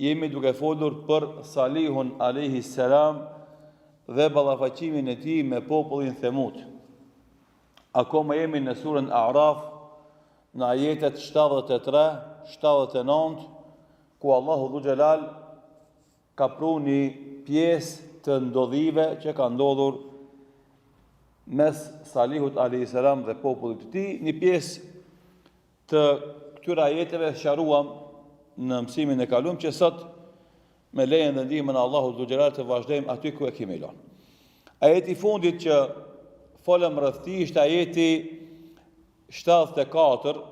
jemi duke folur për Salihun alayhi salam dhe ballafaqimin e tij me popullin Themud. Akoma jemi në surën A'raf, në ajetet 73, 79, ku Allahu Dhu Xhelal ka pru një pjesë të ndodhive që ka ndodhur mes Salihut a.s. dhe popullit të tij. Një pjesë të këtyre ajeteve sqaruam në mësimin e kaluar, që sot me lejen dhe ndihmën e Allahut Dhu Xhelal të vazhdojmë aty ku e kemi lënë. Ajeti i fundit që folëm rreth tij ishte ajeti 74,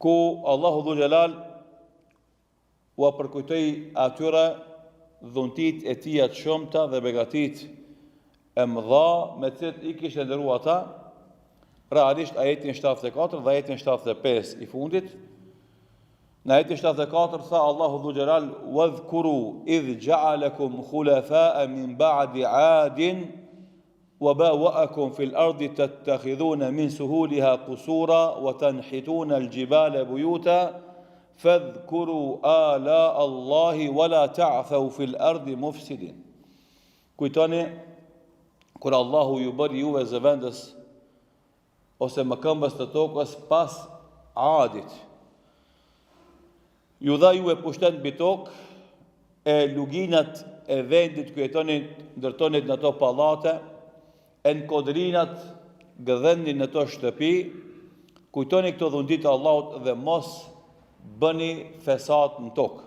ku Allahu Dhu Xhelal u përkujtoi atyre dhuntit e tij të shumta dhe begatit e mëdha me të cilët i kishte ndëruar ata. Realisht ajetin 74 dhe ajetin 75 i fundit. Në ajetin 74 tha Allahu Dhu Xhelal: "Wadhkuru idh ja'alakum khulafa'a min ba'di 'adin wa bawwa'akum fil ardi tattakhidhuna min suhuliha qusura wa tanhituna al-jibala buyuta fadhkuru ala Allahi wa la ta'thaw fil ardi mufsidin." Kujtoni kur Allahu ju bëri juve zëvendës ose mëkëmbës të tokës pas Adit. Ju dha juve pushtet mbi tokë, e luginat e vendit ku jetonin ndërtonit në to pallate, e në kodrinat gëdhenin në to shtëpi. Kujtoni këto dhundit e Allahut dhe mos bëni fesat në tokë.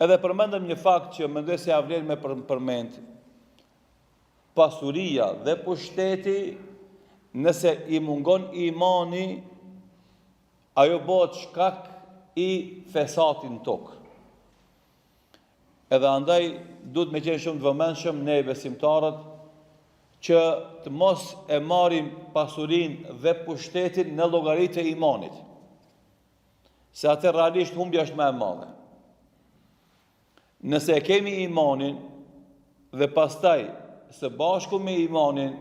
Edhe përmendëm një fakt që mendoj se ja vlen me përmend. Pasuria dhe pushteti, nëse i mungon imani, ajo bëhet shkak i fesatit në tokë. Edhe andaj duhet me qenë shumë të vëmendshëm ne besimtarët që të mos e marrim pasurinë dhe pushtetin në llogaritë e imanit. Se atë realisht humbja është më e madhe. Nëse e kemi imanin dhe pastaj së bashku me imanin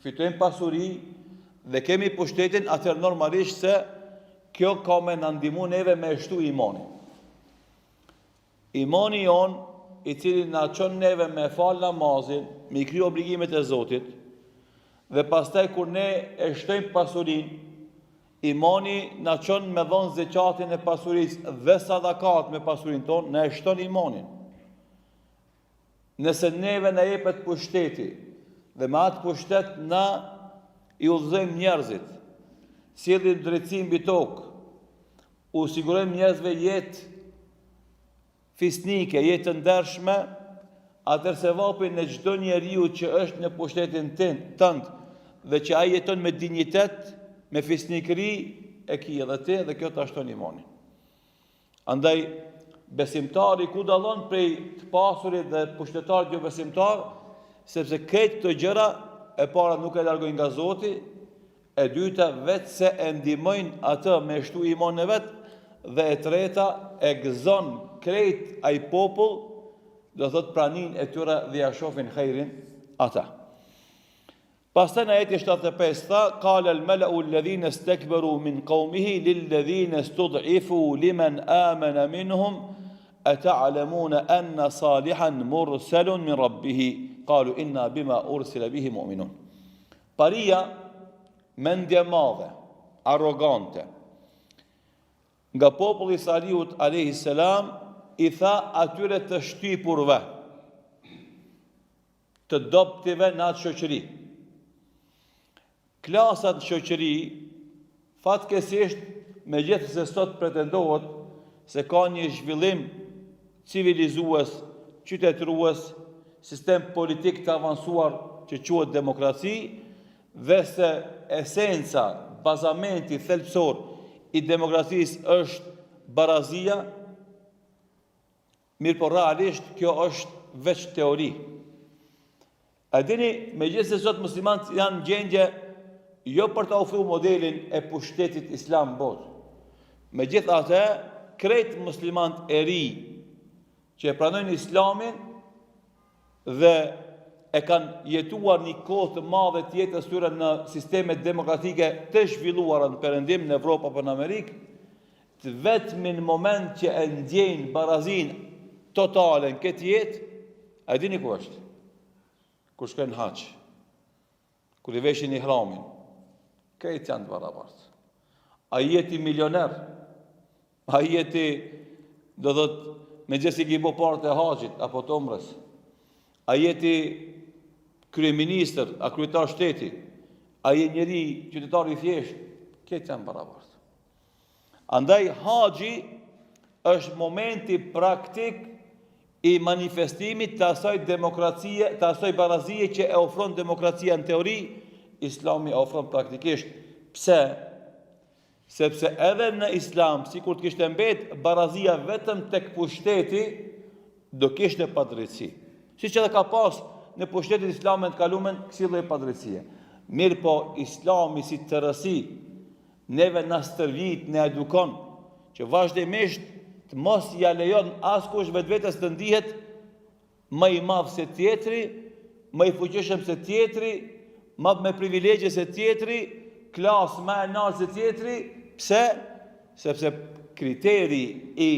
fitojmë pasuri dhe kemi pushtetin, atëherë normalisht se kjo ka me na ndihmu neve me shtu imanin. Imani jon, i cili na çon neve me fal namazin, me kriju obligimet e Zotit, dhe pastaj kur ne e shtojmë pasurinë, imani na çon me dhënë zeqatin e pasurisë dhe sadakat me pasurinë tonë, na e shton imanin. Nëse neve na jepet pushteti dhe me atë pushtet na i udhëzojmë njerëzit, sjellim drejtësi mbi tokë, u sigurojmë njerëzve jetë fisnike, jetë të ndershme, atëherë se vapi në çdo njeriu që është në pushtetin tënd dhe që ai jeton me dinjitet, me fisnikëri, e ki edhe ti dhe kjo ta shton imanin. Andaj besimtari ku dallon prej të pasurit dhe pushtetarit jo besimtar, sepse këtë të gjëra e para nuk e largojnë nga Zoti, e dyta vetë se e ndihmojnë atë me shtu imanin e vet, dhe e treta e gëzon krejt ai popull, do thot pranin e tyre dhe ja shohin khairin ata. Pastaj në ajetin 75 tha: "Qala al-mala'u alladhina istakbaru min qawmihi lilladhina istud'ifu liman amana minhum ata'lamuna anna salihan mursalun min rabbih qalu inna bima ursila bihi mu'minun." Paria, mendje madhe, arrogante nga populli i Salihut alayhi salam i tha atyre të shtypurve, të dobtive në atë shoqëri. Klasat shoqëri, fatkesisht, megjithëse sot pretendohet se ka një zhvillim civilizues, qytetërues, sistem politik të avancuar që quhet demokraci, dhe se esenca, bazamenti thelbësor i demokracisë është barazia, mirë po realisht kjo është veç teori. A dini, megjithëse sot muslimanët janë në gjendje jo për të ofruar modelin e pushtetit islam botë. Megjithatë, krejt muslimanët e ri që e pranojnë islamin dhe e kanë jetuar një kohë të madhe të jetës tyre në sisteme demokratike të zhvilluara në perëndim në Evropë apo në Amerikë, të vetmin moment që e ndjejnë barazin totale në këtë jetë, a dini ku është? Kur shkojnë haq, kur i veshin ihramin, këtë janë të barabartë. A jeti milioner, a jeti, do dhët, me gjësi ki bo parte e haqit, apo të umrës, a jeti kryeministër, a kryetar shteti, a je njeri qytetar i thjesht, këtë janë barabartë. Andaj haxhi është momenti praktik i manifestimit të asaj demokracie, të asaj barazie që e ofron demokracia në teori, Islami e ofron praktikisht. Pse? Sepse edhe në Islam, si kur të kishte mbet barazia vetëm tek pushteti, do kishte padrejtësi. Siç edhe ka pas në pushtetit islamet kalumen kësi lloj padrejtësie. Mirë po, Islami si tërësi, neve në stërvit, në edukon, që vazhdimisht të mos ja lejon askush vetvetes të ndihet më i madh se tjetri, më i fuqishëm se tjetri, më me privilegje se tjetri, klasë më e lartë se tjetri. Pse? Sepse kriteri i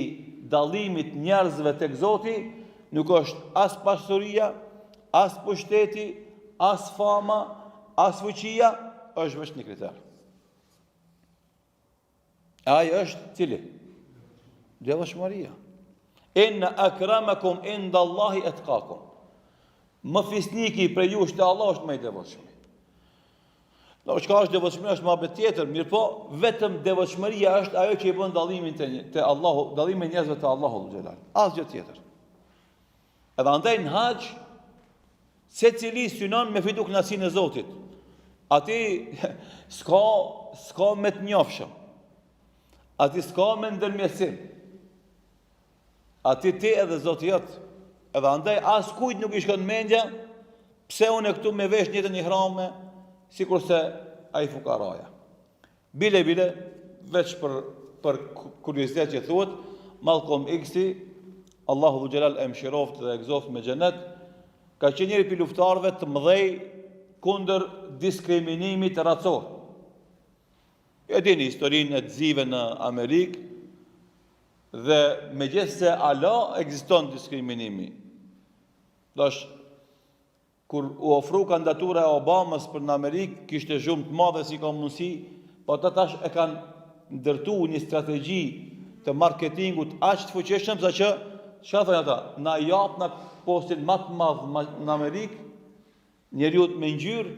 dallimit njerëzve tek Zoti nuk është as pasuria, as pushteti, as fama, as fuqia, është vetëm një kriter. Ai është cili? Devotshmëria. Inna akramakum inda Allahi atqakum. Më fisniki për ju te Allah është më i devotshëm. Do çka është devotshmëria është më tjetër, mirë po, vetëm devotshmëria është ajo që i bën dallimin te Allahu, dallimin e njerëzve te Allahu xhelal. Asgjë tjetër. Edhe andaj në hax secili synon me fitu kënaqësinë e Zotit. Ati s'ka me të njofshëm. Ati s'ka me ndërmjetësim. Ati ti edhe Zoti jot. Edhe andaj as kujt nuk i shkon mendja pse unë këtu me vesh njëtën ihrame, sikurse ai fukaraja. Bile, veç për kuriozitet që thuhet, Malcolm X-i, Allahu xhelal e mëshiroft dhe e gëzoft me xhenet, ka qenë njëri pi luftarëve të mëdhej kundër diskriminimit racor. E dini historinë e të zive në Amerikë, dhe megjithse ala ekziston diskriminimi. Kur u ofru kandidatura e Obamës për në Amerikë, kishte shumë të madhe si ka mundësi, po ata tash e kanë ndërtu një strategji të marketingut aq të fuqishëm sa që çfarë thonë ata? Na jap na postin më të madh në Amerikë, njeriu me ngjyrë,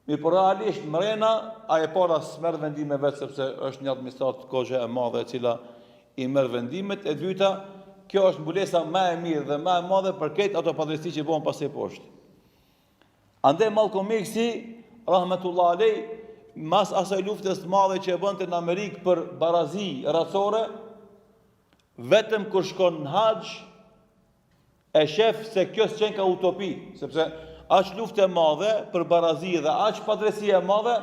mi por realisht mrena ai para s'merr vendime vetë sepse është një administratë kohë e madhe e cila i merr vendimet, e dyta, kjo është mbulesa më e mirë dhe më e madhe për këtë ato padrejti që bëhen pasaj poshtë. Andaj Malcolm X-i, rahmetullah alej, mas asaj luftës të madhe që e bënte në Amerikë për barazi racore, vetëm kur shkon në haxh, e shef se kjo s'qen ka utopi, sepse aq luftë e madhe për barazi dhe aq padrejti e madhe,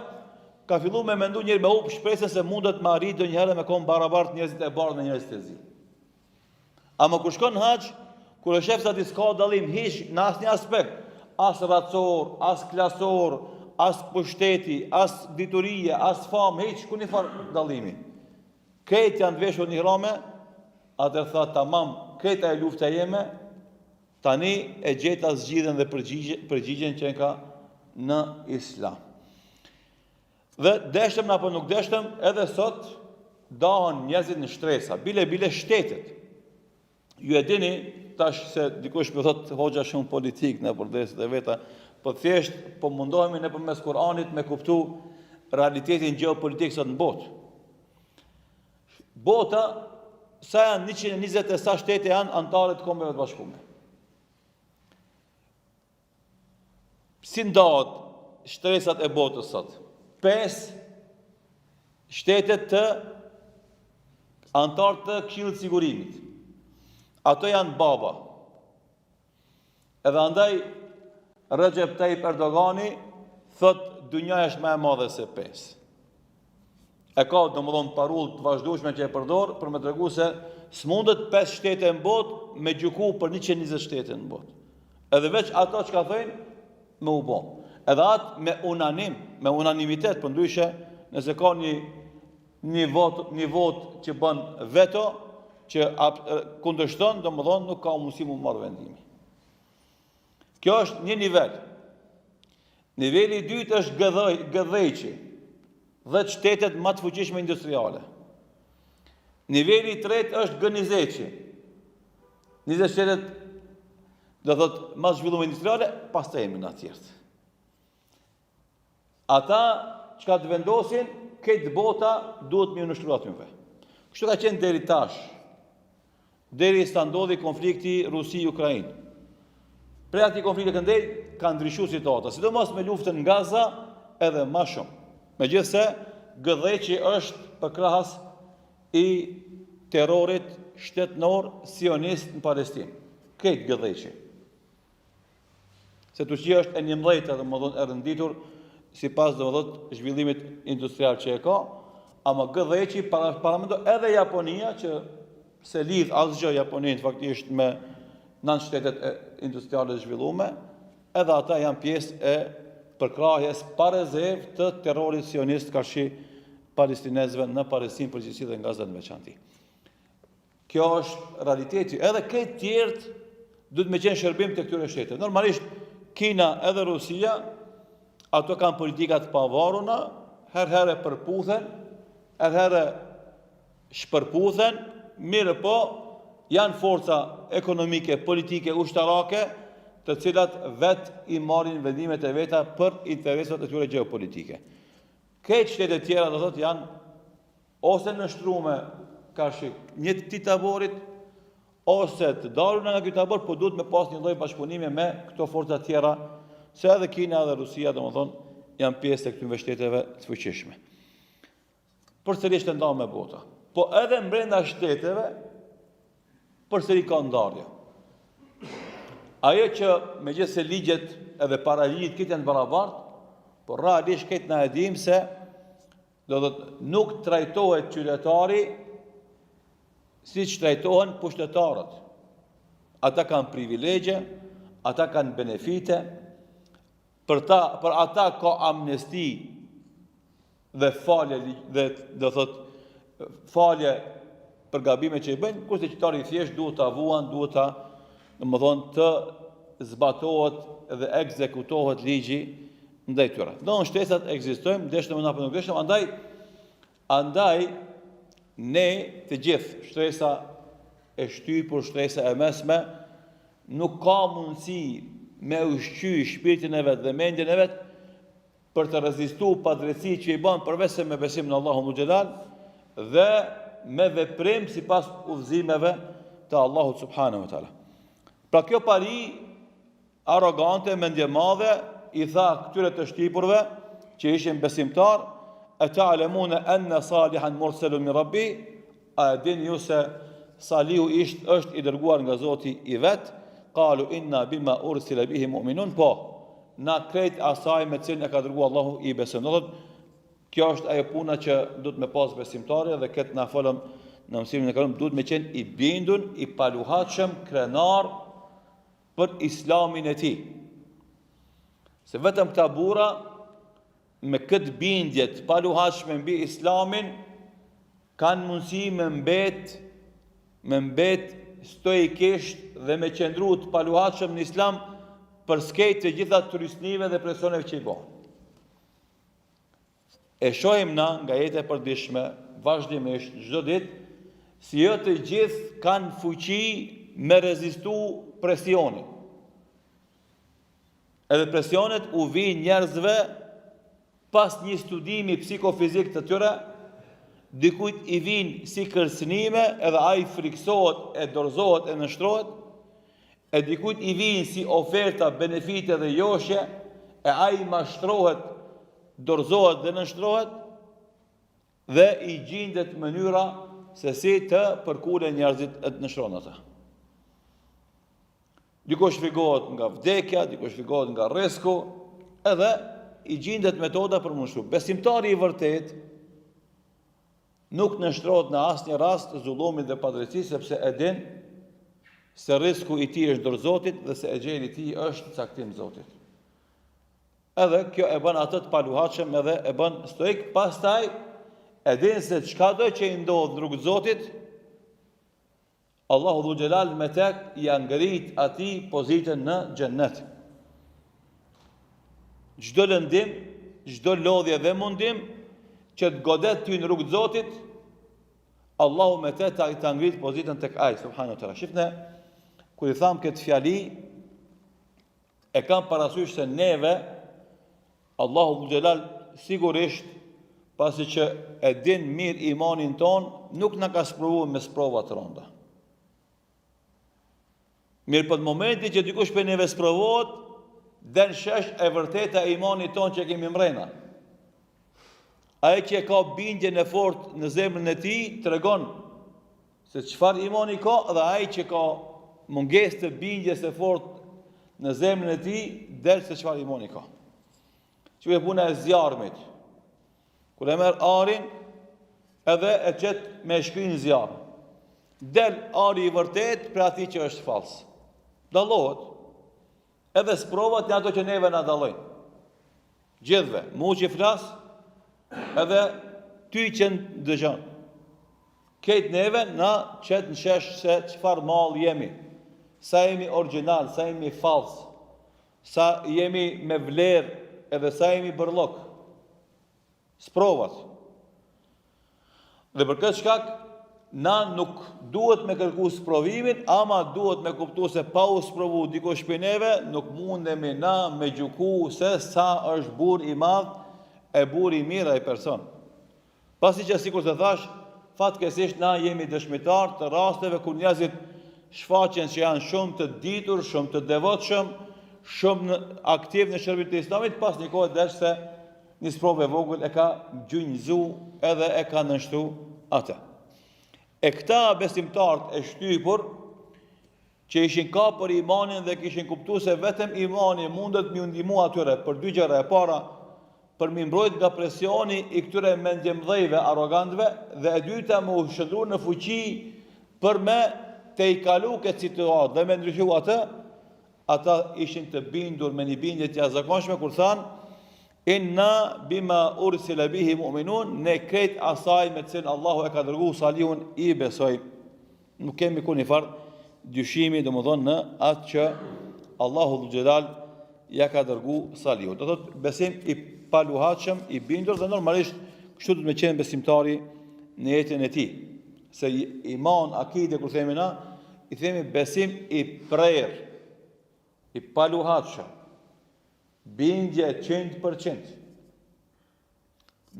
ka fillu me mendu njëri me up shpresën se mundet me arrit ndonjëherë me kon barabart njerëzit e bardhë me njerëzit e zi. Ama kur shkon në haxh, kur e shef se aty s'ka dallim hiç në asnjë aspekt, as racor, as klasor, as pushteti, as diturie, as famë, hiç ku një farë dallimi. Këtë janë të veshur në ihrame, atë tha tamam, këta e lufta jeme, tani e gjeta zgjidhen dhe përgjigjen që ka në Islam. Dhe deshtëm apo nuk deshtëm, edhe sot dahen njerëzit në shtresa, bile shtetet. Ju e dini, tash se dikush më thot hoxha shumë politik në përdesit e veta, po thjesht po mundohemi në përmes Kur'anit me kuptu realitetin geopolitik sot në botë. Bota, sa janë 120 e sa shtete janë antarë të Kombeve të Bashkuara. Si ndahet shtresat e botës sot? 5 shtetet të antarë të Këshillit të Sigurimit. Ato janë baba. Edhe andaj Recep Tayyip Erdogani thot dynjaja është më e madhe se 5. E ka domethënë parull të vazhdueshme që e përdor për me tregu se s'mundet 5 shtete në botë me gjyku për 120 shtete në botë. Edhe veç ato që ka thënë me u bë. Edhe atë me unanimitet, për ndryshe nëse ka një një vot që bën veto, që kundërshton, domethënë nuk ka mundësi mu marrë vendimi. Kjo është një nivel. Niveli i dytë është gëdhëqi, 10 shtetet më të fuqishme industriale. Niveli i tretë është gënizeqi, 20 shtetet do thotë më të zhvilluar industriale, pastaj jemi në tjerë. Ata çka të vendosin, këtë bota duhet më nështruat mëve. Kështu ka qenë deri tash, deri sa ndodhi konflikti Rusi-Ukrainë. Prej atij konflikti këndej ka ndryshuar situata, sidomos me luftën në Gaza edhe më shumë. Megjithse gëdhëqi është përkrahas i terrorit shtetënor sionist në Palestinë. Këtë gëdhëqi. Se Turqia është e 11 domethënë e rënditur sipas domethënë zhvillimit industrial që e ka, ama gëdhëqi paramendo edhe Japonia që se lidh asgjë Japoninë faktikisht me 9 shtetet industriale të zhvilluara, edhe ata janë pjesë e përkrahjes pa rezervë të terrorit sionist kundër palestinezëve në Palestinë përgjithësi dhe në Gaza në veçantë. Kjo është realiteti. Edhe këtë tjertë duhet me qenë shërbim të këtyre shteteve. Normalisht Kina edhe Rusia, ato kanë politikat pavaruna, herë përputhen, herë shpërputhen, mirë po janë forca ekonomike, politike, ushtarake, të cilat vetë i marrin vendimet e veta për interesat e tyre geopolitike. Këtë shtetet tjera do thotë janë ose nështruar kashë një të taborit, ose të dalur nga ky tabor, po duhet me pas një lloj bashkëpunimi me këto forca tjera, se edhe Kina dhe Rusia domethënë janë pjesë të këtyre shteteve të fuqishme. Përsëri është ndarë me bota. Po edhe brenda shteteve përsëri ka ndarje. Ajo që megjithëse ligjet edhe paraligjit këtë janë barabartë, por realisht këtë na e dim se do thotë nuk trajtohet qytetari siç trajtohen pushtetarët. Ata kanë privilegje, ata kanë benefite, për ata ka amnesti dhe falje dhe do thotë falje për gabimet që i bëjnë, kurse qytetari thjesht duhet ta vuan, duhet ta domethënë të zbatohet dhe ekzekutohet ligji ndaj tyre. Do shtesat ekzistojnë, deshëm apo nuk deshëm, andaj ne të gjithë, shtresa e shtypur, shtresa e mesme, nuk ka mundësi me ushqy shpirtin e vet dhe mendjen e vet për të rezistuar padrejtësitë që i bën përveç se me besim në Allahun xhelal dhe me veprim sipas udhëzimeve të Allahut subhanahu wa taala. Pra kjo pari arrogante, mendje madhe, i tha këtyre të shtypurve që ishin besimtar, e ta'lemune enne salihan murselun min rabbi, a e din ju se Salihu është i dërguar nga Zoti i vet, qalu inna bima ursila bihi mu'minun, po na krejt asaj me cilën e ka dërguar Allahu i besojnë. Kjo është ajo puna që duhet me pas besimtari dhe këtë na folëm në mësimin e kaluar, duhet me qenë i bindun, i paluhatshëm, krenar për islamin e tij. Se vetëm këta burra me këtë bindje të paluhatshme mbi islamin kanë mundësi me mbet stoikisht dhe me qëndru të paluhatshëm në islam për skejt të gjitha turistnive dhe presioneve që i bëhen. E shohim na nga jeta e përditshme vazhdimisht çdo ditë si jo të gjithë kanë fuqi me rezistu presionin. Edhe presionet u vijnë njerëzve pas një studimi psikofizik të tyre, dikujt i vijnë si kërcënime, edhe ai friksohet, e dorëzohet, e nështrohet, e dikujt i vijnë si oferta, benefite dhe joshje, e ai mashtrohet, dorëzohet dhe nështrohet, dhe i gjendet mënyra se si të përkulen njerëzit e të nështrohen ata. Dikush shpjegohet nga vdekja, dikush shpjegohet nga rresku, edhe i gjendet metoda për mundësu. Besimtari i vërtet nuk nështrohet në asnjë rast zullumit dhe padrejtisë, sepse e din se rresku i tij është dorë Zotit dhe se ejeli i tij është caktim Zotit. Edhe kjo e bën atë të paluhatshëm edhe e bën stoik, pastaj e din se çka do që i ndodh në rrugë të Zotit, Allahu Dhul Xhelal me tek ja ngrit atij pozitën në xhennet. Çdo lëndim, çdo lodhje dhe mundim që të godet ty në rrugë të Zotit, Allahu me te ta ngrit pozitën tek ai subhanahu wa taala. Shifne, kur i tham këtë fjali, e kam parasysh se neve, Allahu Dhul Xhelal sigurisht, pasi që e din mirë imanin ton, nuk na ka sprovuar me sprova të rënda. Mirë, për momenti që dikush për neve sprovohet, den shesh e vërteta e imanit ton që kemi mrena. Ai që ka bindjen e fortë në zemrën e tij tregon se çfarë imani ka, dhe ai që ka mungesë të bindjes së fortë në zemrën e tij del se çfarë imani ka. Që e puna e zjarmit. Kur e merr arin edhe e qet me shkrin zjarm. Del ari i vërtet për atij që është fals. Dallohet. Edhe sprovat janë ato që neve na dallojnë. Gjithve, mu që flas, edhe ty që dëgjon. Këtë neve na qet në shesh se çfarë mall jemi. Sa jemi original, sa jemi fals, sa jemi me vlerë, edhe sa jemi bërllok. Sprovat. Dhe për këtë shkak, na nuk duhet me kërku sprovimin, ama duhet me kuptu se pa u sprovu dikush prej neve, nuk mundemi na me gjuku se sa është burr i madh e burr i mirë ai person. Pasi që sikur të thash, fatkeqësisht na jemi dëshmitar të rasteve kur njerëzit shfaqen që janë shumë të ditur, shumë të devotshëm, shumë aktiv në shërbimin e Islamit, pas një kohe dash se një sprovë e vogël e ka gjunjëzu edhe e ka nënshtu atë. E këta besimtarët e shtypur, që ishin kapur imanin dhe kishin kuptuar se vetëm imani mundet m'u ndihmu atyre për dy gjëra. E para, për mi mbrojt nga presioni i këtyre mendjemdhëjve arrogantëve, dhe e dyta më u shndrur në fuqi për me te i kalu këtë situatë dhe me ndryshu atë. Ata ishin të bindur me një bindje të jashtëzakonshme kur thanë: Inna bima ursila bihi mu'minun, ne krejt asaj me të cilën Allahu e ka dërguar Salihun i besoj. Nuk kemi kur një farë dyshimi, domethënë në atë që Allahu Dhul Xhelal ja ka dërguar Salihut. Do thotë besim i paluhatshëm, i bindur, dhe normalisht kështu do të më qenë besimtari në jetën e tij. Se iman, akide, kur themi na, i themi besim i prerë, i paluhatshëm. Bindje 100%.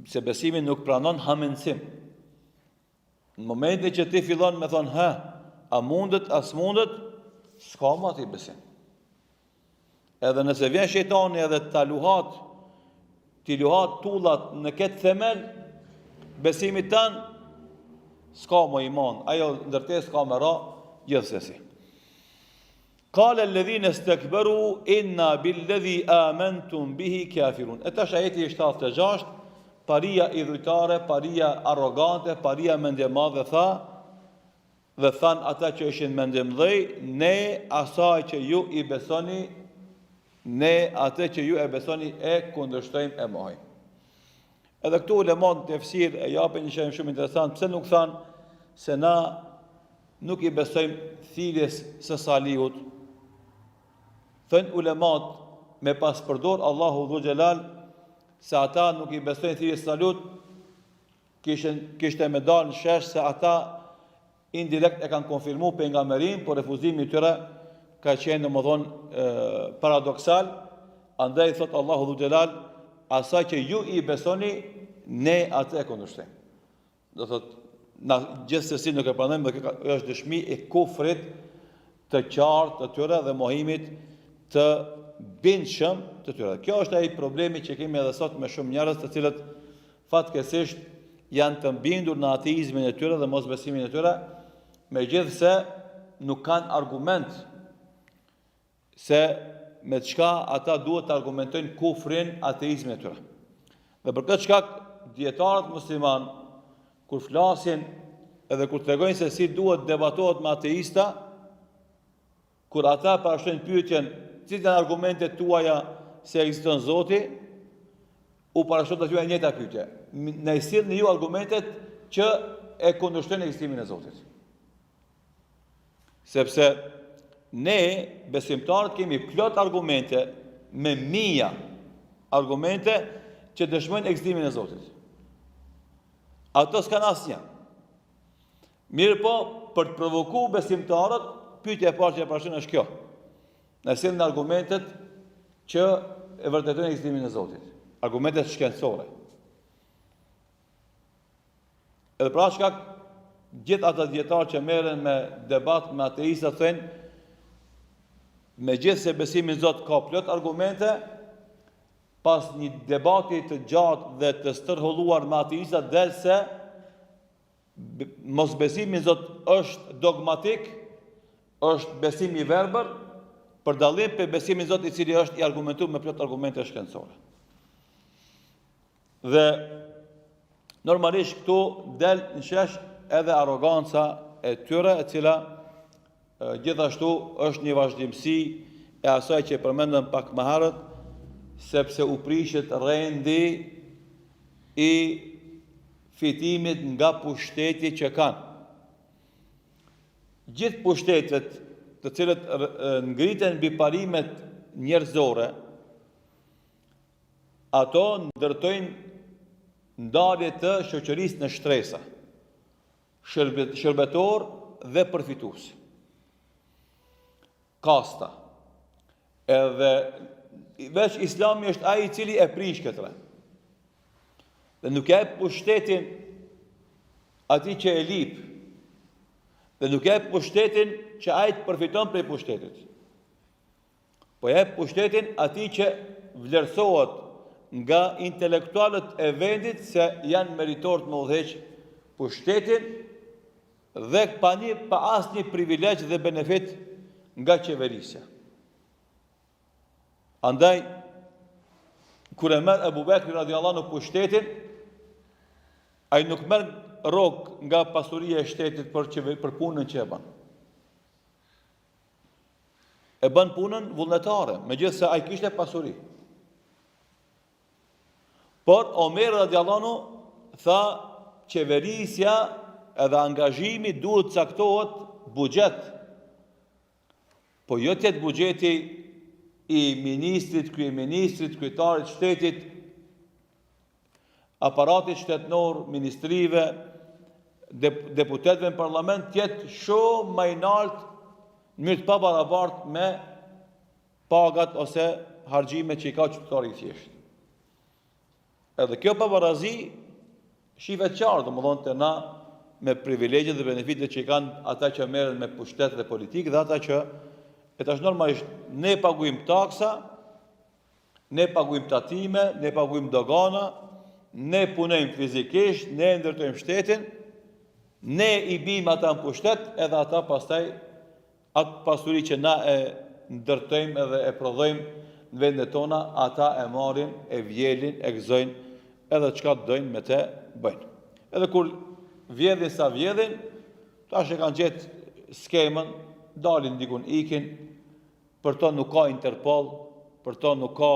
Se besimi nuk pranon hamendësim. Në momentin që ti fillon me thonë, a mundet, as mundet, s'ka më ati besim. Edhe nëse vjen shejtani edhe ta luhat, ti luhat tullat në këtë themel, besimit tanë, s'ka më iman. Ajo ndërtes s'ka më ra, gjithsesi. Qala alladhina istakbaru inna billadhi amantum bihi kafirun. E tash ajeti 76, paria idhujtare, paria arrogante, paria mendjemadhe dhe than ata që ishin mendjemdhej, ne asaj që ju i besoni, ne atë që ju e besoni e kundërshtojmë e mohojmë. Edhe këtu ulemat në tefsir e japin një shembull shumë interesant, pse nuk than se na nuk i besojmë thirrjes së Salihut. Thënë ulemat me pas përdor Allahu Dhul Xhelal se ata nuk i besojnë thirrjes së Salihut, kishte me dalë në shesh se ata indirekt e kanë konfirmuar pejgamberin, por refuzimi i tyre ka qenë domethënë paradoksal. Andaj thot Allahu Dhul Xhelal, asaj që ju i besoni, ne atë e kundërshtojmë. Do thot, na gjithsesi nuk e pranojmë, është dëshmi e kufrit të qartë të tyre dhe mohimit të bindshëm të tyre. Kjo është ai problemi që kemi edhe sot me shumë njerëz të cilët fatkeqësisht janë të bindur në ateizmin e tyre dhe mosbesimin e tyre, megjithse nuk kanë argument se me çka ata duhet të argumentojnë kufrin, ateizmin e tyre. Dhe për këtë shkak dietarët musliman kur flasin edhe kur tregojnë se si duhet debatohet me ateista, kur ata parashtrojnë pyetjen cilat janë argumentet tuaja se ekziston Zoti, u parashtot aty e njëjta pyetje. Na i sillni ju argumentet që e kundërshtojnë ekzistimin e Zotit. Sepse ne, besimtarët, kemi plot argumente, me mija argumente që dëshmojnë ekzistimin e Zotit. Ato s'kan asnjë. Mirë po, për të provoku besimtarët, pyetja e parë që e parashton është kjo. Na sillni argumentet që e vërtetojnë ekzistimin e Zotit. Argumentet shkencore. Edhe pra shkak gjithë ata dietarë që merren me debat me ateistët thënë, megjithëse besimi në Zot ka plot argumente, pas një debati të gjatë dhe të stërholluar me ateistët del se mosbesimi në Zot është dogmatik, është besim i verbër, për dallim për besimin në Zot i cili është i argumentuar me plot argumente shkencore. Dhe normalisht këtu del në shesh edhe arroganca e tyre, e cila gjithashtu është një vazhdimsi e asaj që përmendëm pak më herët, sepse u prishet rendi i fitimit nga pushteti që kanë. Gjithë pushtetet të cilët ngriten mbi parimet njerëzore, ato ndërtojnë ndarje të shoqërisë në shtresa, shërbetor dhe përfitues. Kasta. Edhe veç Islami është ai i cili e prish këtë. Dhe nuk e pushtetin atij që e lip. Dhe nuk e pushtetin që ai të përfiton prej pushtetit. Po e pushtetin atij që vlerësohet nga intelektualët e vendit se janë meritor të më udhëheq pushtetin dhe pa asnjë privilegj dhe benefit nga qeverisja. Andaj, kur e merr Abu Bekri radhiyallahu anhu pushtetin, ai nuk merr rrog nga pasuria e shtetit për punën që e bën. E bën punën vullnetare, megjithëse ai kishte pasuri. Por Omer radhiyallahu anhu tha qeverisja edhe angazhimi duhet caktohet buxhet. Po jo të jetë buxheti i ministrit, kryeministrit, kryetarit shtetit, aparatit shtetënor, ministrive, deputetëve në parlament, të jetë shumë më i lartë në mënyrë të pabarabartë me pagat ose harxhimet që i ka qytetari i thjeshtë. Edhe kjo pabarazi shihet qartë, domethënë te na me privilegjet dhe benefitet që i kanë ata që merren me pushtet dhe politikë dhe ata që e tash normalisht ne paguajmë taksa, ne paguajmë tatime, ne paguajmë dogana, ne punojmë fizikisht, ne ndërtojmë shtetin, ne i bim ata në pushtet, edhe ata pastaj atë pasuri që na e ndërtojmë edhe e prodhojmë në vendet tona, ata e marrin, e vjelin, e gëzojnë, edhe çka dojnë me te bëjnë. Edhe kur vjedhin sa vjedhin, tash e kanë gjetë skemën, dalin dikun ikin, për to nuk ka Interpol, për to nuk ka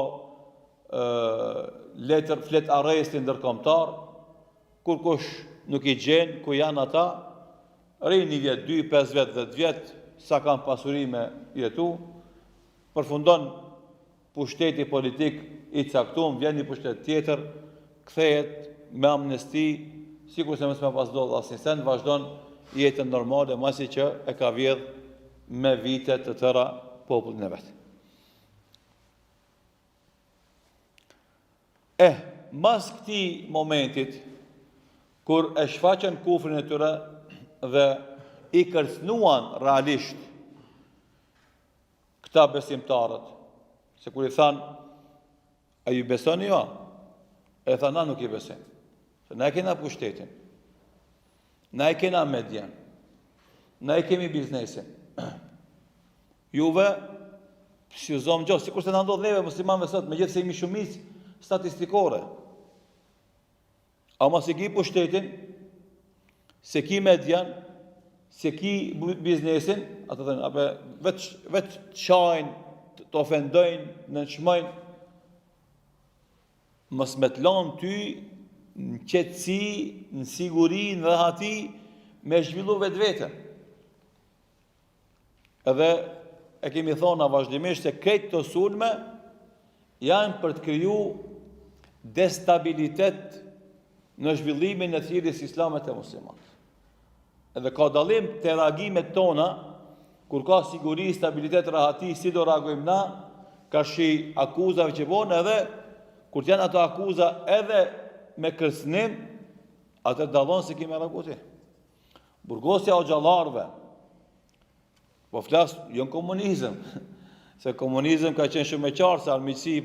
letër flet arresti ndërkombëtar, kur kush nuk i gjen ku janë ata, rrin 1 vjet, 2, 5 vjet, 10 vjet, sa kanë pasuri me jetu, përfundon pushteti politik i caktuar, vjen një pushtet tjetër, kthehet me amnesti, sikur se mos më pas ndodh asnjë send, vazhdon jetën normale, masi që e ka vjedh me vite të tëra popullin e vet. Mas këtij momentit, kur e shfaqen kufrin e tyre dhe i kërcënuan realisht këta besimtarët, se kur i than, a ju besoni jo? E tha, na nuk i besojmë. Se na e kena pushtetin, na e kena medjen, na e kemi biznesin. Juve, si u zomë gjohë, si kur se në ndodh neve muslimanve sot, me gjithë se imi shumic statistikore. Ama se ki pushtetin, se ki medjen, se ki biznesin, atë dhe në, veç qajnë, të ofendojnë, në nëshmojnë, mos me të lanë ty në qetësi, në siguri, në rahati, me zhvillu vetë vetën. Edhe e kemi thona vazhdimisht se këtë të sulme janë për të kriju destabilitet në zhvillimin e thirrjes islamet e muslimanëve. Edhe ka dallim të reagimet tona, kur ka siguri, stabilitet, rahati, si do reagojmë na, ka shi akuzave që bonë, edhe kur janë ato akuza edhe me kërcënim, atë dallon se kemi reaguar. Burgosja o xhallarëve, po flas jo në komunizëm, se komunizëm ka qenë shumë e qartë, se armiqësi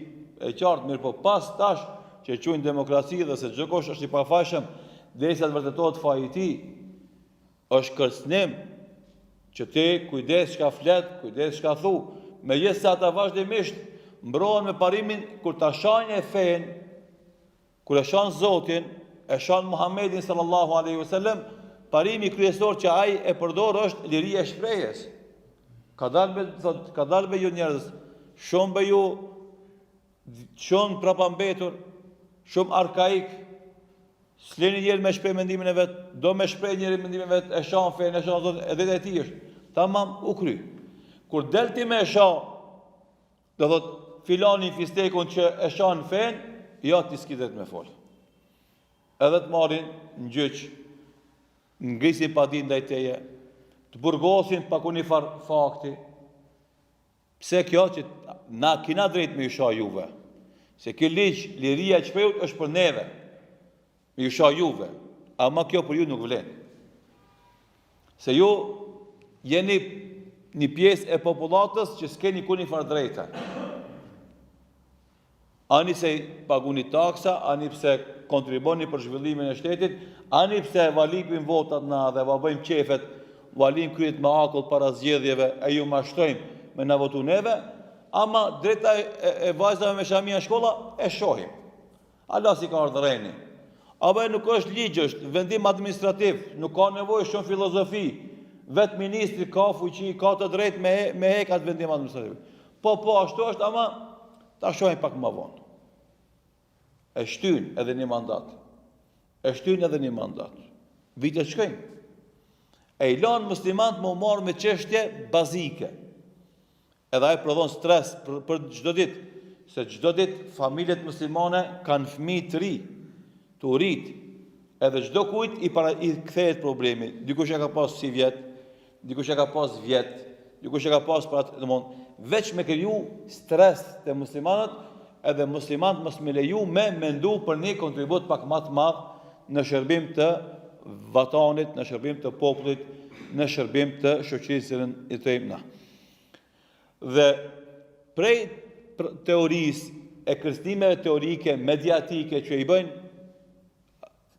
e qartë, mirë po pas tash që quajnë demokraci dhe se çdo kush është i pafajshëm, derisa të vërtetohet faji i tij, është kërcënim që ti kujdes çka flet, kujdes çka thu, megjithëse ata vazhdimisht mbrohen me parimin kur ta shajnë e fen, kur e shajnë Zotin, e shajnë Muhammedin sallallahu alaihi wasallam, parimi kryesor që ai e përdor është liria e shprehjes. Ka dalë me ju njerëz, shumë be ju, shumë prapambetur, shumë arkaik, s'lini njerë me shprej mendimin e vetë, do me shprej njerë mendimin e vetë, e shanë fejnë, e shanë zotë, edhe dhe ti është. Tamam, u kry. Kur delti me e shanë, do thot, filani fistekun që e shanë fejnë, ja ti s'kidet me folë. Edhe të marin në gjyqë, ngrisin pa din dhe i teje, të burgosin pa ku një fakti. Pse kjo që na kina drejt me isha juve? Se kjo liqë, liria e qpejut është për neve, me isha juve, ama kjo për ju nuk vlen. Se ju jeni një pjesë e populatës që s'keni ku një farë drejta. Ani se paguni taksa, ani pse kontriboni për zhvillimin e shtetit, ani pse valipin votat na dhe bëjmë qefet, valim kryet me akull para zgjedhjeve, e ju mashtrojmë me na votu neve, ama drejta e vajzave me shamia shkolla e shohim. Allah si ka ardhëreni. Apo nuk është ligj, është vendim administrativ, nuk ka nevojë shumë filozofi. Vetë ministri ka fuqi, ka të drejtë me hekat vendim administrativ. Po ashtu është, ama ta shohim pak më vonë. E shtyn edhe një mandat. Vite shkojnë. E i lanë muslimant më marrë me çështje bazike. Edhe ai prodhon stres për çdo ditë, se çdo ditë familjet muslimane kanë fëmijë të ri, të rrit. Edhe çdo kujt i kthehet problemi. Dikush e ka pas 6 vjet, dikush e ka pas vjet, dikush e ka pas veç me kriju stres te muslimanët, edhe muslimanët mos me leju me mendu për një kontribut pak më të madh në shërbim të vatanit, në shërbim të popullit, në shërbim të shoqërisë i tëjmë na. Dhe prej teorisë e kërcënimeve teorike, mediatike që i bëjnë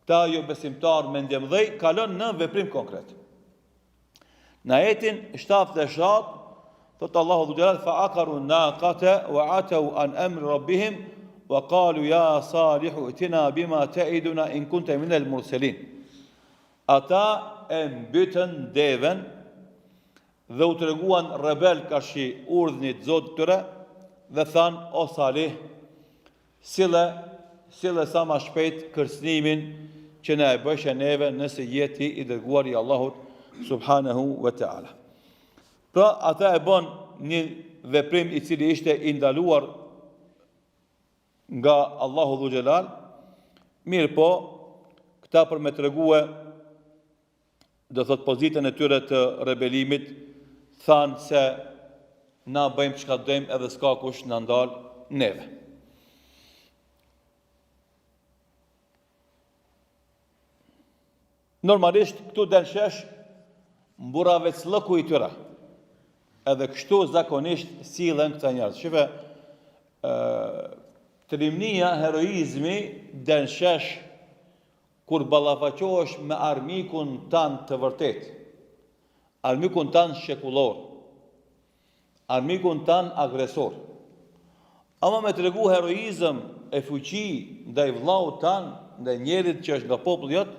ta jo besimtar me ndjemdhej, kalon në veprim konkret. Në ajetin 77 thot Allahu dhu xhelal fa aqaru naqata wa atau an amri rabbihim wa qalu ya salihu itina bima ta'iduna in kunta min al mursalin. Ata e mbytën devën dhe u treguan rebel ka shi urdhnit Zotit tyre dhe than o Salih, sille sa ma shpejt kërcënimin që ne e bëshe neve nëse jeti i dërguar i Allahut subhanahu wa ta'ala. Pra ata e bon një veprim i cili ishte i ndaluar nga Allahu dhu xhelal, mirë po, këta për me tregue do thot pozitën e tyre të rebelimit, thanë se na bëjmë çka dojmë edhe s'ka kush na ndal neve. Normalisht këtu den shesh mburave cllëku i tyre. Edhe kështu zakonisht sillen këta njerëz. Shife, trimnia, heroizmi den shesh kur ballafaqohesh me armikun tan të vërtet. Armikun tan shekullor. Armikun tan agresor. Ama me tregu heroizëm e fuqi ndaj vllaut tan, ndaj njerit që është nga populli jot,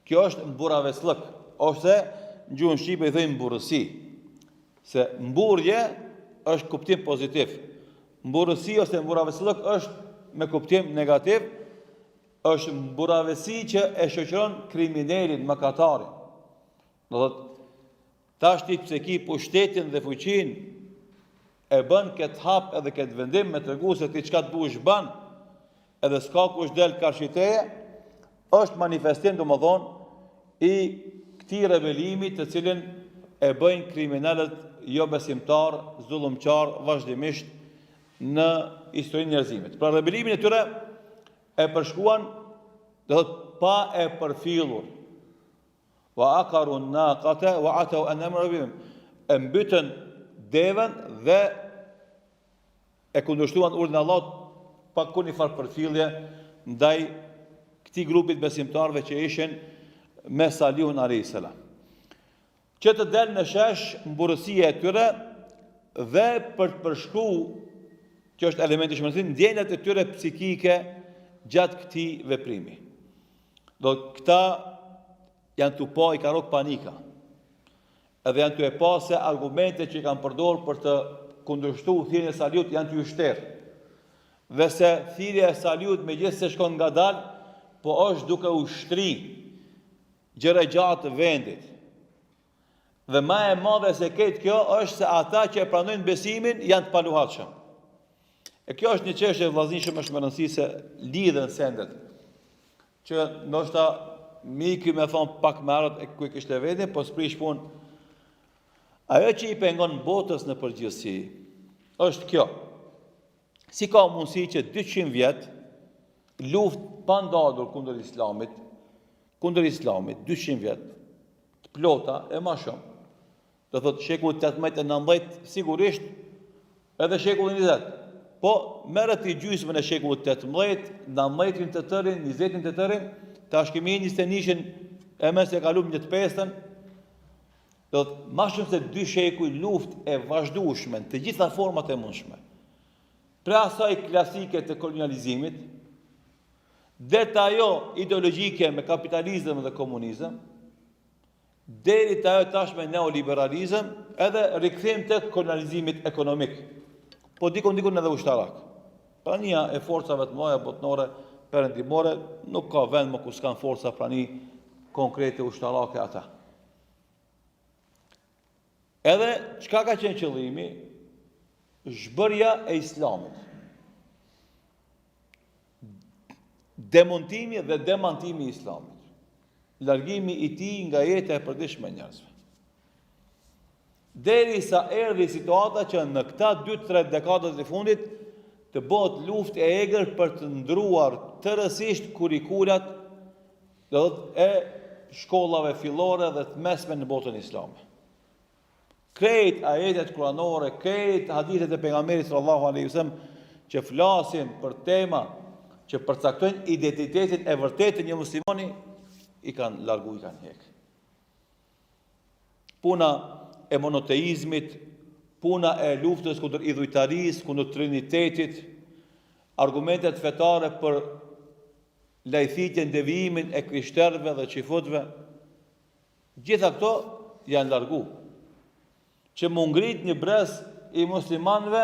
kjo është mburravecllëk, ose në gjuhën shqipe i thënë mburrësi. Se mburrje është kuptim pozitiv. Mburrësi ose mburravecllëk është me kuptim negativ, është mburavesi që e shoqëron kriminalin, mëkatarin. Do thotë, tash ti pse ki pushtetin dhe fuqin, e bën këtë hap edhe këtë vendim me tregu se ti çka të duhesh bën, edhe s'ka kush del karshiteje, është manifestim domethënë i këtij rebelimi të cilin e bëjnë kriminalët jo besimtar, zullumqar vazhdimisht në historinë e njerëzimit. Pra rebelimin e tyre e përshkuan, do thotë pa e përfillur. Wa aqaru an-naqata wa atau an amra bihim. E mbytën devën dhe e kundërshtuan urdhën e Allahut pa kurrë farë përfillje ndaj këtij grupit besimtarëve që ishin me Salihun alayhis salam. Që të delë në shesh mburësia e tyre dhe për të përshkruar, që është elementi shmëndësim, ndjenjat e tyre psikike gjatë këtij veprimi. Do këta janë të pa i karok panika, edhe janë të e pa se argumente që i kanë përdorur për të kundërshtu thirrjen e Salihut janë të yshterë, dhe se thirrja e Salihut megjithëse se shkon ngadalë, po është duke ushtri gjëra gjatë të vendit. Dhe më e madhe se këtë kjo është se ata që e pranojnë besimin janë të paluhatshëm. E kjo është një çështje vëllazënishëm është më rëndësishme se lidhen sendet. Që ndoshta miki më thon pak më herët e ku kishte vendin, po sprish punë. Ajo që i pengon botës në përgjithësi është kjo. Si ka mundësi që 200 vjet luftë pa ndalur kundër Islamit, 200 vjet, të plota e më shumë. Do thotë shekulli 18 e 19 sigurisht edhe shekulli 20. Po merret i gjysmën e shekullit 18, 19-in të tërin, 20-in të tërin, tash kemi 21-shin e mes e kalum 15-ën. Do thotë më shumë se 2 shekuj luftë e vazhdueshme në të gjitha format e mundshme. Pra asaj klasike të kolonializimit, deri ajo ideologjike me kapitalizëm dhe komunizëm, deri te ajo tashme neoliberalizëm, edhe rikthim të kolonializimit ekonomik. Po dikon edhe ushtarak. Prania e forcave të mëdha botnore perëndimore nuk ka vend më ku s'kan forca prani konkrete ushtarake ata. Edhe çka ka qenë qëllimi? Zhbërja e Islamit. Demontimi dhe demantimi i Islamit. Largimi i tij nga jeta e përditshme e njerëzve. Derisa erdhi situata që në këta 2-3 dekadat e fundit të bëhet luftë e egër për të ndruar tërësisht kurikulat e shkollave fillore dhe të mesme në botën islame. Krejt ajetet kuranore, krejt hadithet e pejgamberit sallallahu alaihi wasallam që flasin për tema që përcaktojnë identitetin e vërtetë të një muslimani, i kanë largu, i kanë hek. Puna e monoteizmit, puna e luftës kundër idhujtarisë, kundër trinitetit, argumentet fetare për lajthitjen, devijimin e krishterëve dhe xifutëve, gjitha këto janë largu. Që mu ngrit një brez i muslimanëve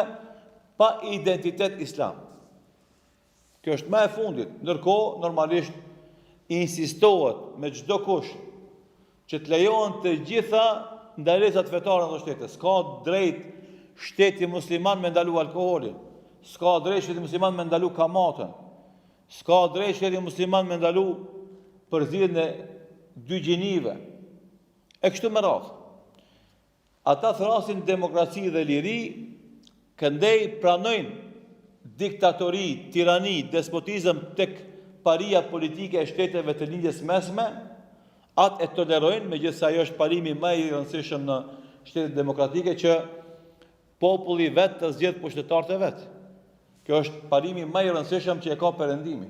pa identitet islam. Kjo është më e fundit. Ndërkohë, normalisht, insistohet me çdo kush që të lejohen të gjitha ndalesat fetare në shtetet. S'ka drejt shteti musliman me ndalu alkoolin, s'ka drejt shteti musliman me ndalu kamatën, s'ka drejt shteti musliman me ndalu përzierjen e 2 gjinive. E kështu me radhë. Ata thrasin demokraci dhe liri, këndej pranojnë diktatori, tirani, despotizëm tek paria politike e shteteve të lindjes mesme, atë e tolerojnë, megjithëse ajo është parimi më i rëndësishëm në shtetet demokratike që populli vetë të zgjedh pushtetarët e vet. Kjo është parimi më i rëndësishëm që e ka perëndimi.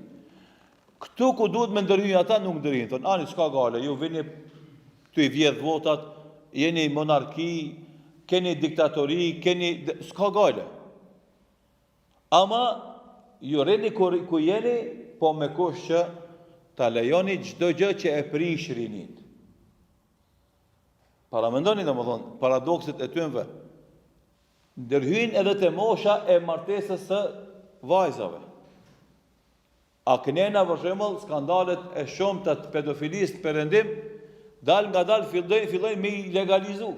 Këtu ku duhet me ndërhyjnë ata nuk ndërhyjnë. Thonë, ani s'ka gale, ju vini të i vjedh votat, jeni monarki, keni diktatori, s'ka gale. Ama ju rrini ku jeni, po me kush që ta lejoni çdo gjë që e prish rinin. Paramendoni domethënë paradokset e tyre. Ndërhyjnë edhe te mosha e martesës së vajzave. A kënena për shembull skandalet e shumta të pedofilisë në perëndim, dal nga dal fillojnë me i legalizu.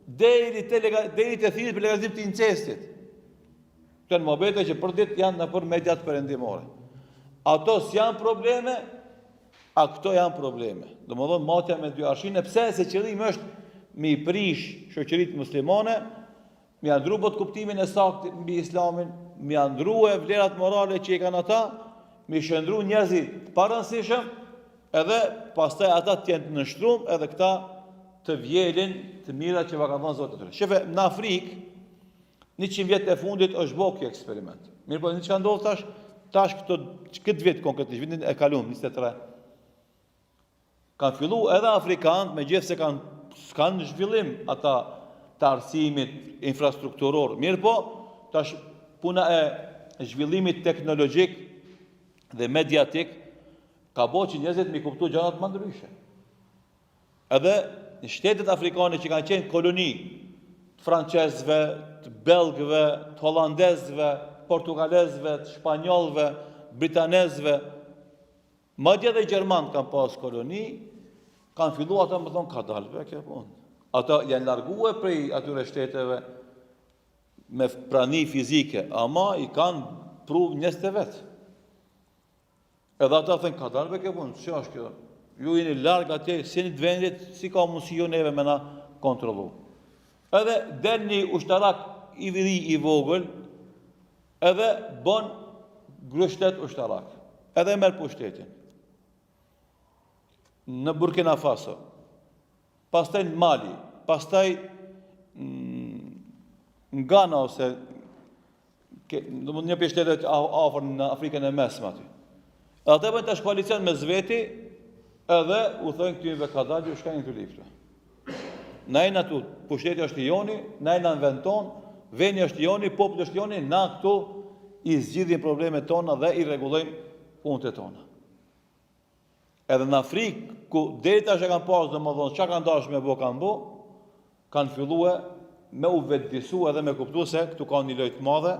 Deri te thirrjet për legalizim të incestit. Këto në mobete që për ditë janë në për mediat perëndimore. Ato s'janë probleme, a këto janë probleme. Domethënë matja me dy arshinë, pse se qëllimi është me i prish shoqëritë muslimane, me ia ndru bot kuptimin e saktë mbi Islamin, me ia ndru vlerat morale që i kanë ata, me shëndru njerëzit të parëndësishëm, edhe pastaj ata të jenë të nështrum, edhe këta të vjelin të mira që va ka dhënë Zoti tyre. Shefe, në Afrikë, 100 vjet e fundit është bërë ky eksperiment. Mirë po, çka ndodh tash këtë vit konkretisht, vitin e kaluar, 23. Kanë fillu edhe afrikanët, megjithëse kanë në zhvillim ata të arsimit infrastrukturor. Mirë po, tash puna e zhvillimit teknologjik dhe mediatik ka bo që njerëzit mi kuptu gjanat më ndryshe. Edhe në shtetet afrikane që kanë qenë koloni të franqezve, të belgëve, të holandezve, portugalezve, të shpanjollëve, britanezve, madje edhe gjermanë kanë pas koloni, kanë fillu ata më thonë ka dalve kjo punë. Ata janë largue prej atyre shteteve me prani fizike, ama i kanë pru njerëz të vetë. Edhe ata thënë, ka dalve kjo punë, që është kjo? Ju jeni largë atje, si një të vendit, si ka mundësi ju neve me na kontrolu. Edhe del një ushtarak i viri i vogël, edhe bon grushtet ushtarak. Edhe merë pushtetin. Në Burkina Faso, pastaj në Mali, pastaj në Ghana ose një për shtetet afër në Afrikën e Mesme aty. Edhe ata bëjnë tash koalicion me zveti, edhe u thënë këtyve ka dalë, ju shkajnë këtë liftë. Najna tu, pushteti është i joni, najna në vend tonë, veni është i joni, populli është i joni, na këtu i zgjidhim problemet tona dhe i rregullojmë punët e tona. Edhe në Afrikë, ku deri tash e kanë pasur domethënë çka kanë dashur me bë kanë bë, kanë filluar me u vetëdijsu edhe me kuptuar se këtu ka një lojë të madhe,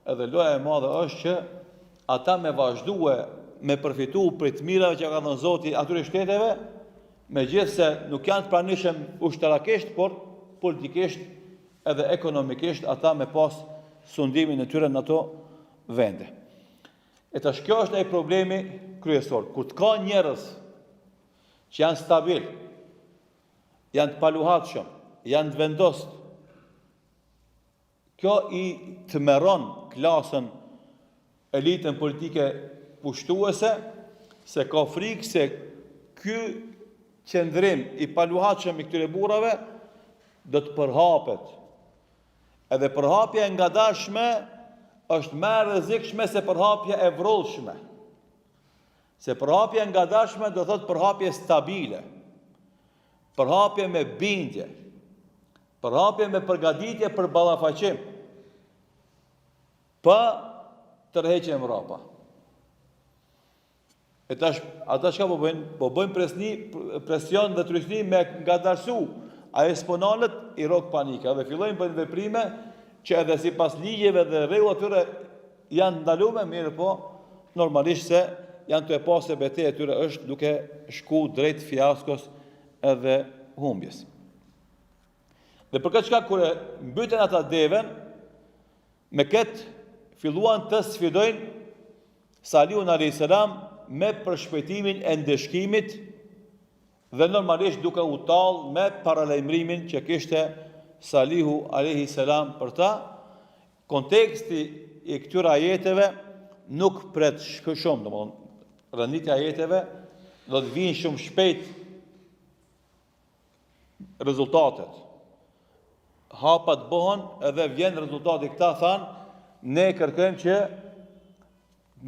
edhe loja e madhe është që ata me vazhdue me përfitu për të mirave që ka dhënë Zoti atyre shteteve, megjithëse nuk janë të pranishëm ushtarakisht, por politikisht edhe ekonomikisht ata me pas sundimin e tyre në ato vende. E tash kjo është ai problemi kryesor. Kur të ka njerëz që janë stabil, janë të paluhatshëm, janë të vendosur, kjo i tmerron klasën, elitën politike pushtuese, se ka frikë se ky qëndrim i paluhatshëm i këtyre burrave do të përhapet. Edhe përhapja e ngadalshme është më e rrezikshme se përhapja e vrollshme. Se përhapja e ngadalshme do thotë përhapje stabile, përhapje me bindje, përhapje me përgatitje për ballafaqim, pa tërheqje mrapa. E tash, ata çka po bëjnë? Po bëjnë presion dhe trysni me ngadalsu a eksponalët i rok panika dhe fillojnë bëjnë veprime që edhe sipas ligjeve dhe rregullat tyre janë ndaluar, mirë po normalisht se janë të e pasë e betejë e tyre është duke shku drejt fiaskos edhe humbjes. Dhe për këtë çka kur e mbyten ata deven, me këtë filluan të sfidojnë Salihun a.s. me përshpejtimin e ndeshkimit dhe normalisht duke u tallë me paralajmërimin që kishte Salihu a.s. për ta. Konteksti i këtyre ajeteve nuk pret shumë, domethënë rënditja e ajeteve do të vinë shumë shpejt rezultatet. Hapat bëhen edhe vjen rezultati. Këta thanë, ne kërkojmë që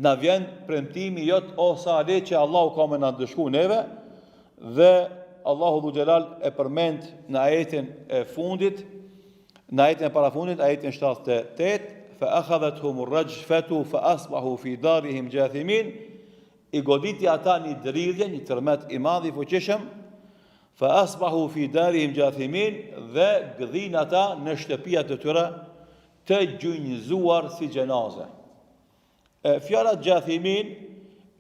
na vjen premtimi jot o Salih që Allahu ka më na dëshku neve, dhe Allahu dhu xhelal e përmend në ajetin e fundit, në ajetin e parafundit, ajetin 78, fa akhadhathum ar-rajfatu fa asbahu fi darihim jathimin, i goditi ata një dridhje, një tërmet i madh i fuqishëm, fa asbahu fi darihim jathimin, dhe gdhin ata në shtëpiat e tyre të gjunjëzuar si gjenaze. Fjala gjathimin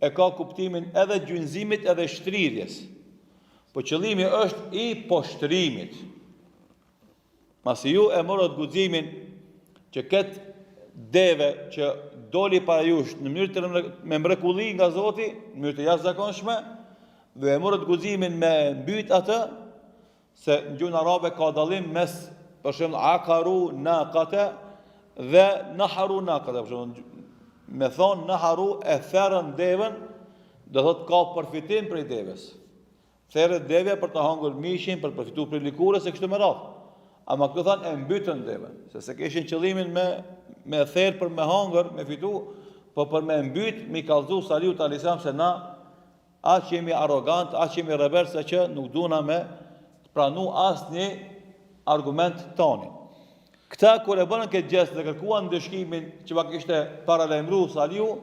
e ka kuptimin edhe gjynëzimit edhe shtrirjes. Po qëllimi është i poshtrimit. Masi ju e morët guximin që këtë deve që doli para jush në mënyrë me mrekulli nga Zoti, në mënyrë të jashtëzakonshme, dhe e morët guximin me mbyt atë, se në gjuhën arabe ka dallim mes, për shembull, aqaru naqata dhe naharu naqata. Për shembull, me thonë naharu e therrën devën, do thotë ka përfitim për i deves. Therrët devja për të hangur mishin, për të përfituar për likurës e kështu me radhë. Ama këtu thanë e mbytën devën, se kishin qëllimin me therr për me hangër, me fitu, po për me mbyt, mi kallëzu Saliut alisam se na aq jemi arrogant, aq jemi rebel se që nuk duna me pranu asnjë argument tani. Këta kur e bënën këtë gjest dhe kërkuan ndëshkimin që pa kishte paralajmëruar Saliu,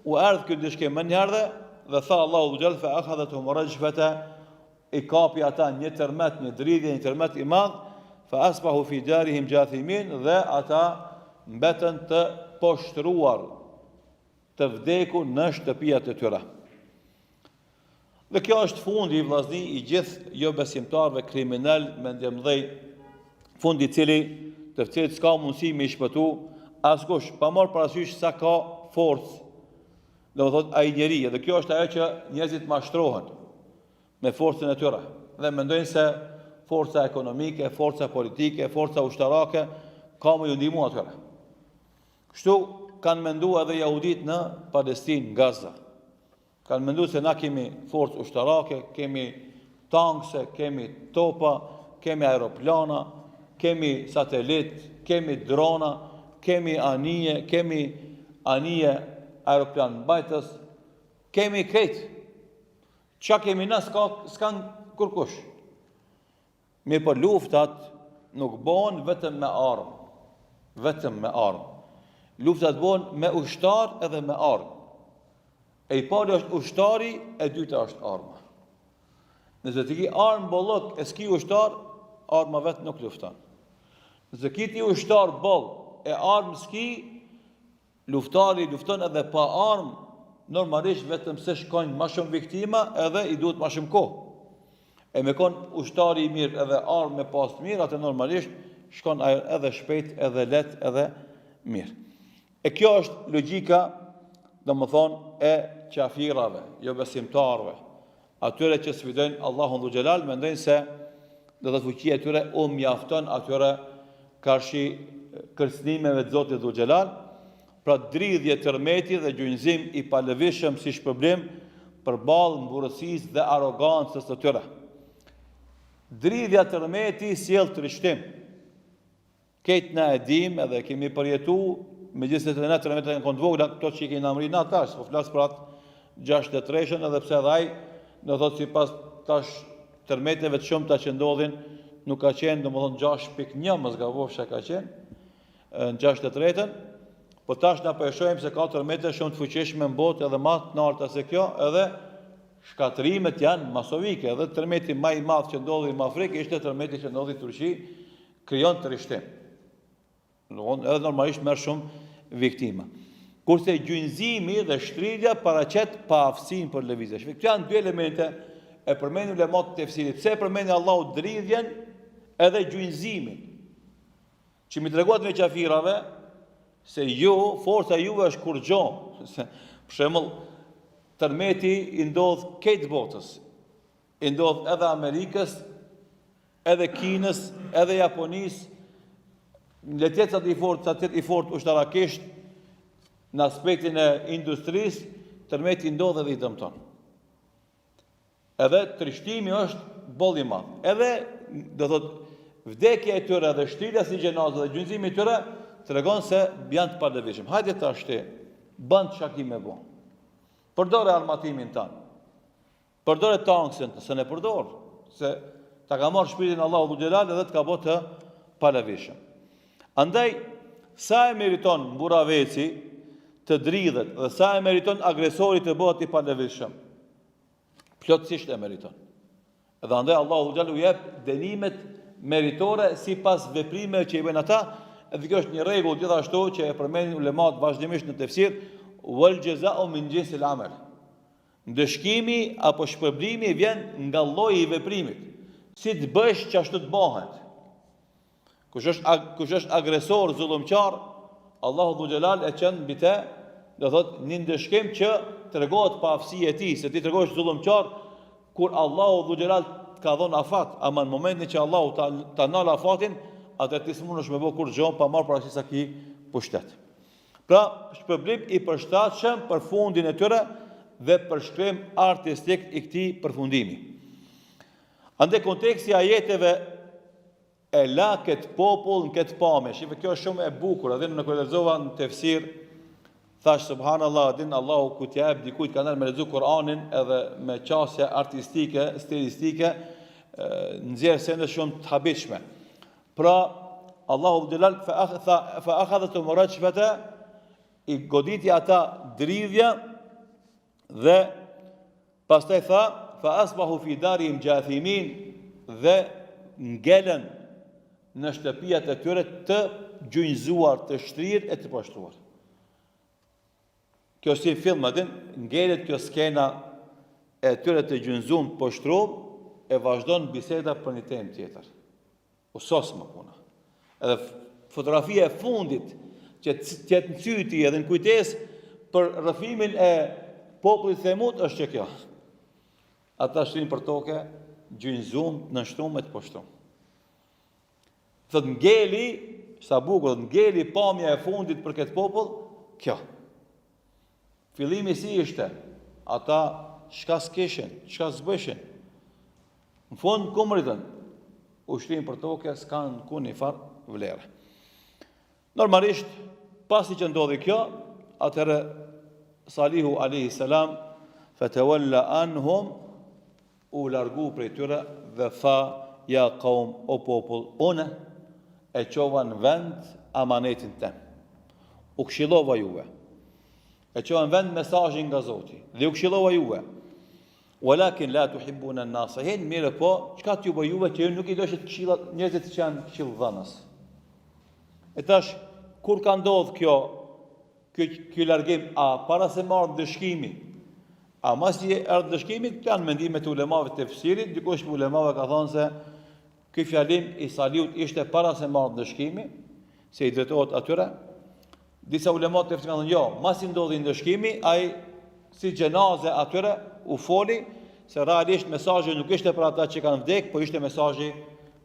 u erdh ky ndëshkim më njëherë dhe tha Allahu xhall fa akhadhatuhum rajfata, i kapi ata një tërmet, një dridhje, një tërmet i madh, fa asbahu fi darihim jathimin, dhe ata mbetën të poshtruar, të vdekur në shtëpiat e tyre. Dhe kjo është fundi i vllazni i gjithë jo besimtarëve kriminal me ndjemdhej, fundi i cili të cilit s'ka mundësi me i shpëtu askush, pa marrë parasysh sa ka forcë, do të thotë ai njeri, dhe kjo është ajo që njerëzit mashtrohen me forcën e tyre dhe mendojnë se forca ekonomike, forca politike, forca ushtarake ka më ju ndihmu atyre. Kështu kanë menduar edhe jahudit në Palestinë, Gaza. Kanë menduar se na kemi forcë ushtarake, kemi tankse, kemi topa, kemi aeroplana, kemi satelit, kemi drona, kemi anije aeroplan mbajtës, kemi krejt. Qa kemi na s'kan kurkush. Mirë për luftat nuk bëhen vetëm me armë. Vetëm me armë. Luftat bëhen me ushtar edhe me armë. E i pari është ushtari, e dyta është arma. Nëse ti ki armë bollok e s'ki ushtar, arma vetë nuk lufton. Nëse ki ti ushtar boll e armë s'ki, luftari lufton edhe pa armë, normalisht vetëm se shkojnë ma shumë viktima edhe i duhet ma shumë kohë. E me konë ushtari i mirë edhe armë me pas të mirë, atë normalisht shkon edhe shpejt, edhe let, edhe mirë. E kjo është logjika, do më thonë, e qafirave, jo besimtarve. Atyre që sfidojnë Allahun dhu Gjelal, mendojnë se do të fuqia atyre u mjafton atyre karshi kërcënimeve të Zotit dhu Gjelal, pra dridhje tërmeti dhe gjunjëzim i palëvishëm si shpërblim përballë mburësisë dhe arogancës të tyre. Dridhja tërmeti sjell trishtim. Këtë na e dim edhe kemi përjetu, me gjithë se të ne tërmeti në këndë vogla, këto që i kemi namri na tash, po flasë për atë 63-shën, edhe pse dhaj, në thotë si pas tash tërmeteve të shumta që ndodhin, nuk ka qenë, do më thonë 6.1, më zgavofsha ka qenë, në 63-ën, po tash na përshojmë se ka tërmete shumë të fuqishme në botë edhe ma të narta se kjo, edhe shkatrimet janë masovike, edhe tërmeti ma i madh që ndodhi në Afrikë, ishte tërmeti që ndodhi në Turqi, krijon trishtim. Edhe normalisht merr shumë viktima. Kurse gjunjëzimi dhe shtrirja paraqet paaftësinë për lëvizje. Këto janë dy elemente e përmendur lemat të tefsirit. Pse e përmendi Allahu dridhjen edhe gjunjëzimin? Që mi treguat me qafirave se ju, forca juve është kur gjo. Për shembull, tërmeti i ndodh këtë botës. I ndodh edhe Amerikës, edhe Kinës, edhe Japonisë, në letjecat i fort ushtarakisht, në aspektin e industrisë, tërmeti i ndodh edhe i dëmton. Edhe trishtimi është boll i madh. Edhe, do thot, vdekja e tyre dhe shtrirja si gjenazë dhe gjunjëzimi i tyre tregon se janë të palëvishëm. Hajde tash ti, bën çka me bë. Përdore armatimin tanë. Përdore tanksin, se ne përdor, se ta ka marrë shpirtin Allahu dhu Gjelal edhe të ka bë të palëvishëm. Andaj, sa e meriton mburaveci të dridhet dhe sa e meriton agresori të bëhet i palëvishëm? Plotësisht e meriton. Edhe andaj Allahu dhu Gjelal u jep dënimet meritore sipas veprimeve që i bëjnë ata. Edhe kjo është një rregull gjithashtu që e përmendin ulemat vazhdimisht në tefsir, wal jaza'u min jinsil amal. Ndëshkimi apo shpërblimi vjen nga lloji i veprimit. Si të bësh që ashtu të bëhet. Kush është agresor, zullumqar, Allahu Dhu Xhelal e qen mbi të, do thot një ndëshkim që tregohet pa aftësi e tij, se ti tregohesh zullumqar kur Allahu Dhu Xhelal të ka dhënë afat, ama në momentin që Allahu ta nal afatin, atë ti s'mundesh me bë kur gjë pa marrë parasysh sa ki pushtet. Pra, shpërblim i përshtatshëm për fundin e tyre dhe përshkrim artistik i këtij përfundimi. Ande konteksti i ajeteve e la këtë popull në këtë pamje. Shifë, kjo është shumë e bukur, edhe në kur lexova në tefsir, thash subhanallahu, din Allahu ku t'jap dikujt kanë me lexu Kur'anin edhe me qasje artistike, stilistike, nxjerr sende shumë të habitshme. Pra, Allahu Xhelal fa akhadhatu murajfata, i goditi ata dridhja dhe pastaj tha fa asbahu fi darihim jathimin, dhe ngelen në shtëpiat e tyre të gjunjëzuar, të shtrirë e të poshtruar. Kjo si film, ngelet kjo skena e tyre të gjunjëzuar, poshtruar, e vazhdon biseda për një temë tjetër. U sos më puna. Edhe fotografia e fundit që tjetë në cyti edhe në kujtes për rrëfimin e popullit Themut është që kjo. Ata shtrinë për toke, gjunjëzuar, nënshtruar e të poshtruar. Thot ngeli, sa bukur, ngeli pamja e fundit për këtë popull, kjo. Fillimi si ishte, ata çka s'kishin, çka s'bëshin. Në fund kumritën, ushtrinë për toke s'kanë ku një farë vlerë. Normalisht, pasi që ndodhi kjo, atëherë Salihu a.s. fatawalla anhum, u largu prej tyre dhe tha, ja qaum, o popull, une e qova në vend amanetin tem. U këshillova juve. E qova në vend mesazhin nga Zoti. Dhe u këshillova juve. Walakin la tuhibbuna an-nasihin, mirë po, çka t'ju bëj juve që ju nuk i doshit këshillat njerëzit që janë këshilldhënës. E tash, kur ka ndodhur ky largim, a para se marrë dëshkimi, a mas i erdhë dëshkimi, këtë janë mendimet e ulemave të tefsirit, dikush për ulemave ka thonë se ky fjalim i Salihut ishte para se marrë dëshkimi, se i drejtohet atyre. Disa ulemat të tefsirit ka thonë jo, mas i ndodhi dëshkimi, ai si gjenaze atyre u foli, se realisht mesazhi nuk ishte për ata që kanë vdek, po ishte mesazhi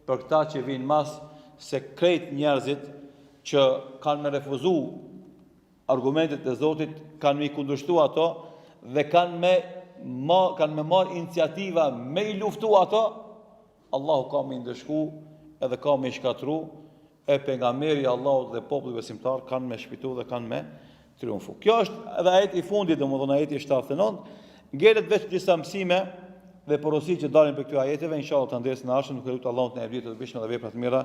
për këta që vinë mas, se krejt njerëzit që kanë me refuzu argumentet e Zotit, kanë me i kundërshtu ato, dhe kanë me marrë iniciativa me i luftu ato, Allahu ka me i ndëshku edhe ka me i shkatru, e pejgamberi Allahut dhe populli besimtar kanë me shpitu dhe kanë me triumfu. Kjo është edhe ajeti i fundit, domethënë ajeti 79, ngjelet veç disa mësime dhe porosi që dalin për këto ajeteve, inshallah të ndesin në arshën, nuk e lutë Allahut në e blitë të bishme dhe vepra të mira.